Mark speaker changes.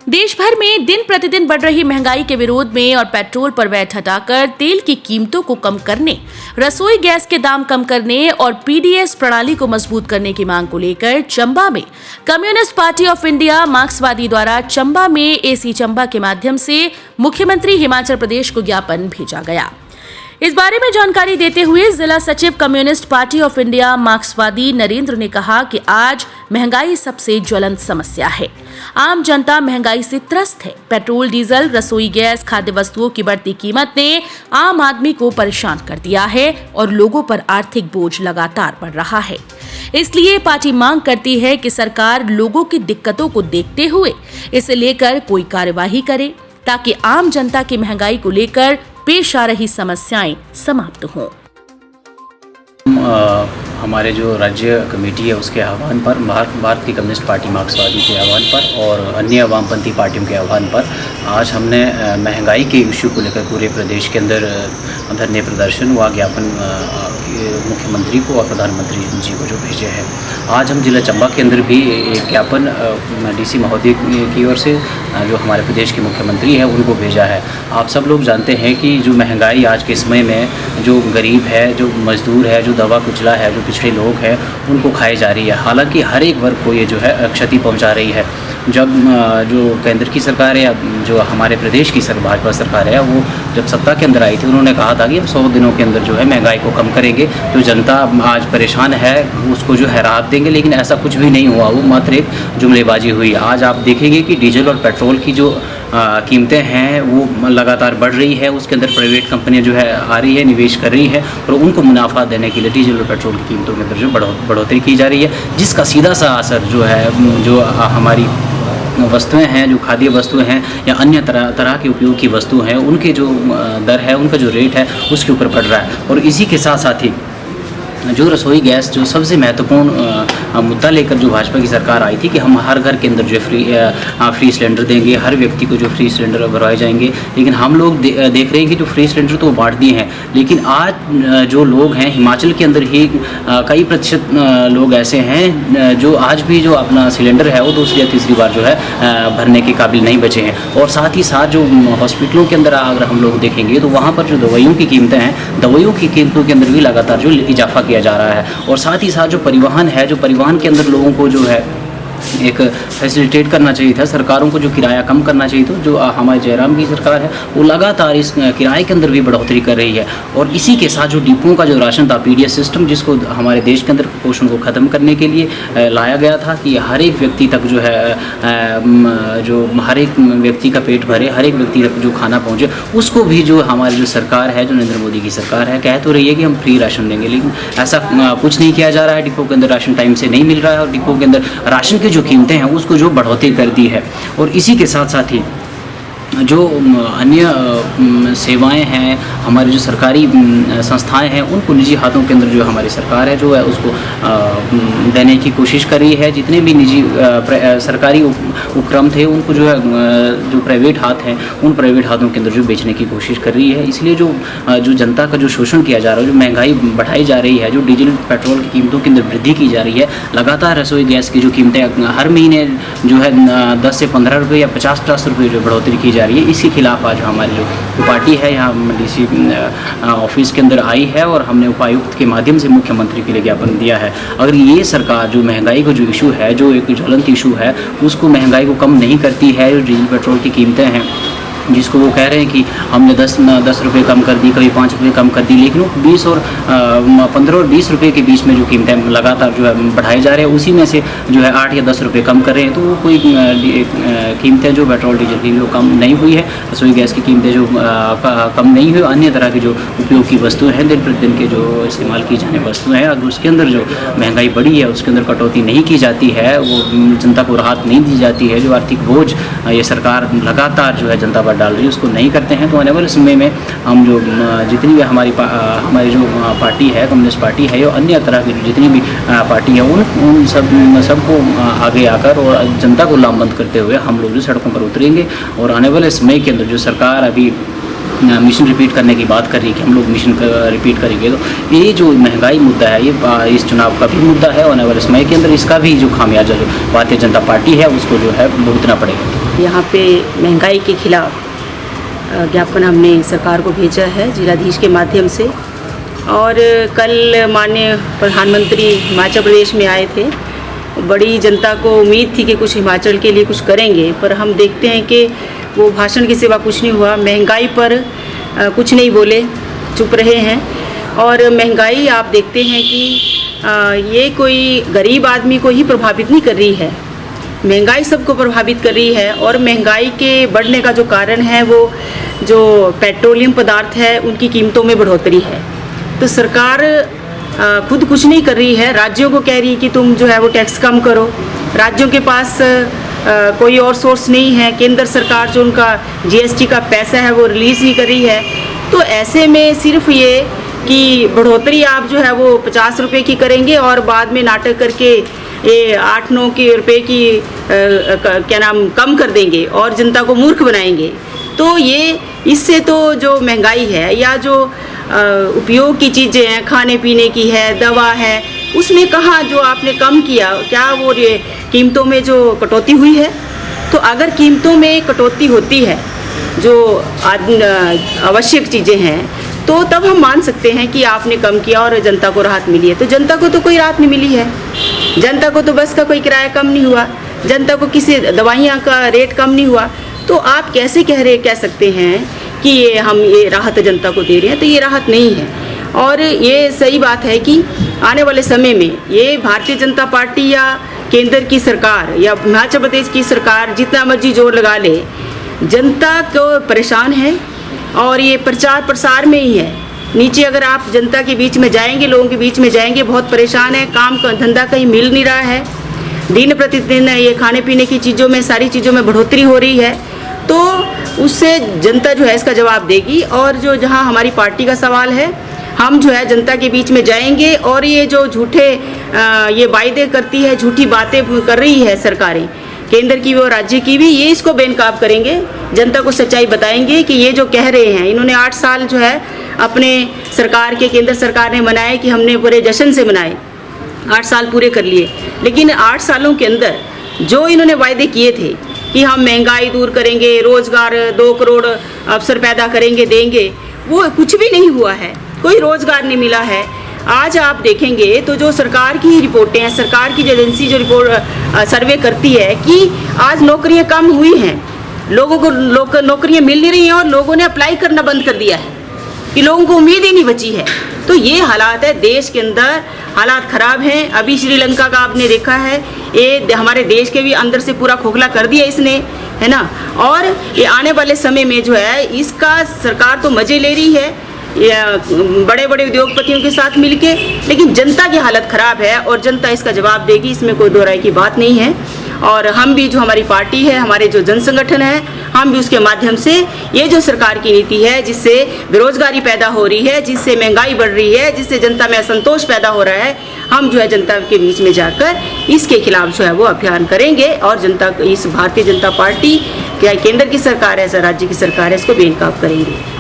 Speaker 1: देश भर में दिन प्रतिदिन बढ़ रही महंगाई के विरोध में और पेट्रोल पर वैट हटाकर तेल की कीमतों को कम करने, रसोई गैस के दाम कम करने और पीडीएस प्रणाली को मजबूत करने की मांग को लेकर चंबा में कम्युनिस्ट पार्टी ऑफ इंडिया मार्क्सवादी द्वारा चंबा में एसी चंबा के माध्यम से मुख्यमंत्री हिमाचल प्रदेश को ज्ञापन भेजा गया। इस बारे में जानकारी देते हुए जिला सचिव कम्युनिस्ट पार्टी ऑफ इंडिया मार्क्सवादी नरेंद्र ने कहा कि आज महंगाई सबसे ज्वलंत समस्या है। आम जनता महंगाई से त्रस्त है। पेट्रोल, डीजल, रसोई गैस, खाद्य वस्तुओं की बढ़ती कीमत ने आम आदमी को परेशान कर दिया है और लोगों पर आर्थिक बोझ लगातार बढ़ रहा है। इसलिए पार्टी मांग करती है कि सरकार लोगों की दिक्कतों को देखते हुए इसे लेकर कोई कार्यवाही करे ताकि आम जनता की महंगाई को लेकर पेश आ रही समस्याएं समाप्त हों।
Speaker 2: हमारे जो राज्य कमेटी है उसके आह्वान पर, भारतीय कम्युनिस्ट पार्टी मार्क्सवादी के आह्वान पर और अन्य वामपंथी पार्टियों के आह्वान पर आज हमने महंगाई के इश्यू को लेकर पूरे प्रदेश के अंदर धरने प्रदर्शन व ज्ञापन मुख्यमंत्री को और प्रधानमंत्री जी को जो भेजे हैं। आज हम जिला चंबा के अंदर भी एक ज्ञापन डीसी महोदय की ओर से जो हमारे प्रदेश के मुख्यमंत्री हैं उनको भेजा है। आप सब लोग जानते हैं कि जो महंगाई आज के समय में जो गरीब है, जो मजदूर है, जो दबा कुचला है, जो पिछड़े लोग हैं उनको खाई जा रही है। हालांकि हर एक वर्ग को ये जो है क्षति पहुंचा रही है। जब जो केंद्र की सरकार है या जो हमारे प्रदेश की भाजपा सरकार है वो जब सत्ता के अंदर आई थी उन्होंने कहा था कि हम 100 दिनों के अंदर जो है महंगाई को कम करेंगे। जो जनता आज परेशान है उसको जो है राहत देंगे, लेकिन ऐसा कुछ भी नहीं हुआ। वो मात्र एक जुमलेबाजी हुई। आज आप देखेंगे कि डीजल और पेट्रोल की जो कीमतें हैं वो लगातार बढ़ रही है। उसके अंदर प्राइवेट कंपनियां जो है आ रही है, निवेश कर रही है और उनको मुनाफा देने के लिए डीजल और पेट्रोल की कीमतों के अंदर जो बढ़ोतरी की जा रही है, जिसका सीधा सा असर जो है जो हमारी वस्तुएं हैं, जो खाद्य वस्तुएं हैं या अन्य तरह के उपयोग की वस्तु हैं, उनके जो दर है, उनका जो रेट है उसके ऊपर बढ़ रहा है। और इसी के साथ साथ ही जो रसोई गैस जो सबसे महत्वपूर्ण मुद्दा लेकर जो भाजपा की सरकार आई थी कि हम हर घर के अंदर जो फ्री सिलेंडर देंगे, हर व्यक्ति को जो फ्री सिलेंडर भरवाए जाएंगे। लेकिन हम लोग देख रहे हैं कि जो फ्री सिलेंडर तो बांट दिए हैं, लेकिन आज जो लोग हैं हिमाचल के अंदर ही कई प्रतिशत लोग ऐसे हैं जो आज भी जो अपना सिलेंडर है वो दूसरी या तीसरी बार जो है भरने के काबिल नहीं बचे हैं। और साथ ही साथ जो हॉस्पिटलों के अंदर अगर हम लोग देखेंगे तो वहाँ पर जो दवाइयों की कीमतें हैं, दवाइयों की कीमतों के अंदर भी लगातार जो इजाफा किया जा रहा है। और साथ ही साथ जो परिवहन है, जो परिवहन के अंदर लोगों को जो है एक फैसिलिटेट करना चाहिए था, सरकारों को जो किराया कम करना चाहिए था। जो हमारे जयराम की सरकार है वो लगातार इस किराए के अंदर भी बढ़ोतरी कर रही है। और इसी के साथ जो डिपों का जो राशन था, पीडीएस सिस्टम, जिसको हमारे देश के अंदर कुपोषण को ख़त्म करने के लिए लाया गया था कि हर एक व्यक्ति तक जो है जो हर एक व्यक्ति का पेट भरे, हर एक व्यक्ति तक जो खाना पहुँचे, उसको भी जो हमारी जो सरकार है, जो नरेंद्र मोदी की सरकार है, कह तो रही है कि हम फ्री राशन देंगे, लेकिन ऐसा कुछ नहीं किया जा रहा है। डिपो के अंदर राशन टाइम से नहीं मिल रहा है और डिपो के अंदर राशन के जो कीमतें हैं उसको जो बढ़ोतरी कर दी है। और इसी के साथ साथ ही जो अन्य सेवाएं हैं, हमारी जो सरकारी संस्थाएं हैं, उनको निजी हाथों के अंदर जो हमारी सरकार है जो है उसको देने की कोशिश कर रही है। जितने भी निजी सरकारी उपक्रम थे उनको जो है जो प्राइवेट हाथ हैं उन प्राइवेट हाथों के अंदर जो बेचने की कोशिश कर रही है। इसलिए जो जनता का जो शोषण किया जा रहा है, जो महंगाई बढ़ाई जा रही है, जो डीजल पेट्रोल की कीमतों के अंदर वृद्धि की जा रही है, लगातार रसोई गैस की जो कीमतें हर महीने जो है 10 से 15 रुपये या 50 रुपये जो बढ़ोतरी की जा रही है, इसके खिलाफ आज हमारी जो पार्टी है यहाँ डीसी ऑफिस के अंदर आई है और हमने उपायुक्त के माध्यम से मुख्यमंत्री के लिए ज्ञापन दिया है। अगर ये सरकार जो महंगाई का जो इशू है, जो एक ज्वलंत इशू है, उसको महंगाई को कम नहीं करती है, जो डीजल पेट्रोल की कीमतें हैं जिसको वो कह रहे हैं कि हमने 10 रुपये कम कर दी, कभी 5 रुपये कम कर दी, लेकिन वो 20 और 15 और 20 रुपये के बीच में जो कीमतें लगातार जो है बढ़ाए जा रहे हैं, उसी में से जो है 8 या 10 रुपये कम कर रहे हैं। तो वो कोई कीमतें जो पेट्रोल डीजल की जो कम नहीं हुई है, रसोई गैस की कीमतें जो कम नहीं हुई, अन्य तरह की जो उपयोग की वस्तुएं हैं, दिन प्रतिदिन के जो इस्तेमाल की जाने वस्तुएं हैं, अगर उसके अंदर जो महंगाई बढ़ी है उसके अंदर कटौती नहीं की जाती है, वो जनता को राहत नहीं दी जाती है, जो आर्थिक बोझ ये सरकार लगातार जो है जनता पर डाल रही है उसको नहीं करते हैं, तो आने वाले समय में हम जो जितनी भी हमारी जो पार्टी है, कम्युनिस्ट पार्टी है, या अन्य तरह की जितनी भी पार्टी है, उन सबको आगे आकर और जनता को लामबंद करते हुए हम लोग जो सड़कों पर उतरेंगे। और आने वाले समय के अंदर जो सरकार अभी मिशन रिपीट करने की बात कर रही है कि हम लोग मिशन रिपीट करेंगे, तो ये जो महंगाई मुद्दा है ये इस चुनाव का भी मुद्दा है। आने वाले समय के अंदर इसका भी जो खामियाजा जो भारतीय जनता पार्टी है उसको जो है भुगतना पड़ेगा।
Speaker 3: यहाँ पे महंगाई के खिलाफ ज्ञापन हमने सरकार को भेजा है जिलाधीश के माध्यम से, और कल माननीय प्रधानमंत्री हिमाचल प्रदेश में आए थे। बड़ी जनता को उम्मीद थी कि कुछ हिमाचल के लिए कुछ करेंगे, पर हम देखते हैं कि वो भाषण के सिवा कुछ नहीं हुआ। महंगाई पर कुछ नहीं बोले, चुप रहे हैं। और महंगाई आप देखते हैं कि ये कोई गरीब आदमी को ही प्रभावित नहीं कर रही है, महंगाई सबको प्रभावित कर रही है। और महंगाई के बढ़ने का जो कारण है वो जो पेट्रोलियम पदार्थ है उनकी कीमतों में बढ़ोतरी है। तो सरकार खुद कुछ नहीं कर रही है, राज्यों को कह रही है कि तुम जो है वो टैक्स कम करो। राज्यों के पास कोई और सोर्स नहीं है, केंद्र सरकार जो उनका जीएसटी का पैसा है वो रिलीज़ नहीं कर रही है। तो ऐसे में सिर्फ ये कि बढ़ोतरी आप जो है वो 50 रुपये की करेंगे और बाद में नाटक करके ये 8-9 रुपये की क्या नाम कम कर देंगे और जनता को मूर्ख बनाएंगे। तो ये इससे तो जो महंगाई है या जो उपयोग की चीज़ें हैं, खाने पीने की है, दवा है, उसमें कहाँ जो आपने कम किया, क्या वो कीमतों में जो कटौती हुई है? तो अगर कीमतों में कटौती होती है जो आवश्यक चीज़ें हैं तो तब हम मान सकते हैं कि आपने कम किया और जनता को राहत मिली है। तो जनता को तो कोई राहत नहीं मिली है, जनता को तो बस का कोई किराया कम नहीं हुआ, जनता को किसी दवाइयाँ का रेट कम नहीं हुआ। तो आप कैसे कह सकते हैं कि ये हम ये राहत जनता को दे रहे हैं? तो ये राहत नहीं है। और ये सही बात है कि आने वाले समय में ये भारतीय जनता पार्टी या केंद्र की सरकार या हिमाचल प्रदेश की सरकार जितना मर्जी जोर लगा ले, जनता को परेशान है और ये प्रचार प्रसार में ही है। नीचे अगर आप जनता के बीच में जाएंगे, लोगों के बीच में जाएंगे, बहुत परेशान है, काम का धंधा कहीं मिल नहीं रहा है, दिन प्रतिदिन ये खाने पीने की चीज़ों में सारी चीज़ों में बढ़ोतरी हो रही है। तो उससे जनता जो है इसका जवाब देगी। और जो जहाँ हमारी पार्टी का सवाल है, हम जो है जनता के बीच में जाएंगे और ये जो झूठे ये वायदे करती है, झूठी बातें कर रही है सरकारें, केंद्र की भी और राज्य की भी, ये इसको बेनकाब करेंगे, जनता को सच्चाई बताएंगे कि ये जो कह रहे हैं। इन्होंने 8 साल जो है अपने सरकार के, केंद्र सरकार ने मनाए कि हमने पूरे जश्न से मनाए, 8 साल पूरे कर लिए। लेकिन 8 सालों के अंदर जो इन्होंने वायदे किए थे कि हम महंगाई दूर करेंगे, रोज़गार 2 करोड़ अवसर पैदा करेंगे, देंगे, वो कुछ भी नहीं हुआ है, कोई रोज़गार नहीं मिला है। आज आप देखेंगे तो जो सरकार की रिपोर्टें हैं, सरकार की जो एजेंसी जो रिपोर्ट सर्वे करती है कि आज नौकरियां कम हुई हैं, लोगों को नौकरियां मिल नहीं रही हैं और लोगों ने अप्लाई करना बंद कर दिया है कि लोगों को उम्मीद ही नहीं बची है। तो ये हालात है, देश के अंदर हालात ख़राब हैं। अभी श्रीलंका का आपने देखा है, ये हमारे देश के भी अंदर से पूरा खोखला कर दिया इसने, है ना। और ये आने वाले समय में जो है इसका सरकार तो मज़े ले रही है बड़े बड़े उद्योगपतियों के साथ मिलके, लेकिन जनता की हालत ख़राब है और जनता इसका जवाब देगी, इसमें कोई दो राय की बात नहीं है। और हम भी जो हमारी पार्टी है, हमारे जो जन संगठन है, हम भी उसके माध्यम से ये जो सरकार की नीति है जिससे बेरोजगारी पैदा हो रही है, जिससे महंगाई बढ़ रही है, जिससे जनता में असंतोष पैदा हो रहा है, हम जो है जनता के बीच में जाकर इसके खिलाफ जो है वो अभियान करेंगे और जनता इस भारतीय जनता पार्टी क्या केंद्र की सरकार है, राज्य की सरकार है, इसको बेनकाब करेंगे।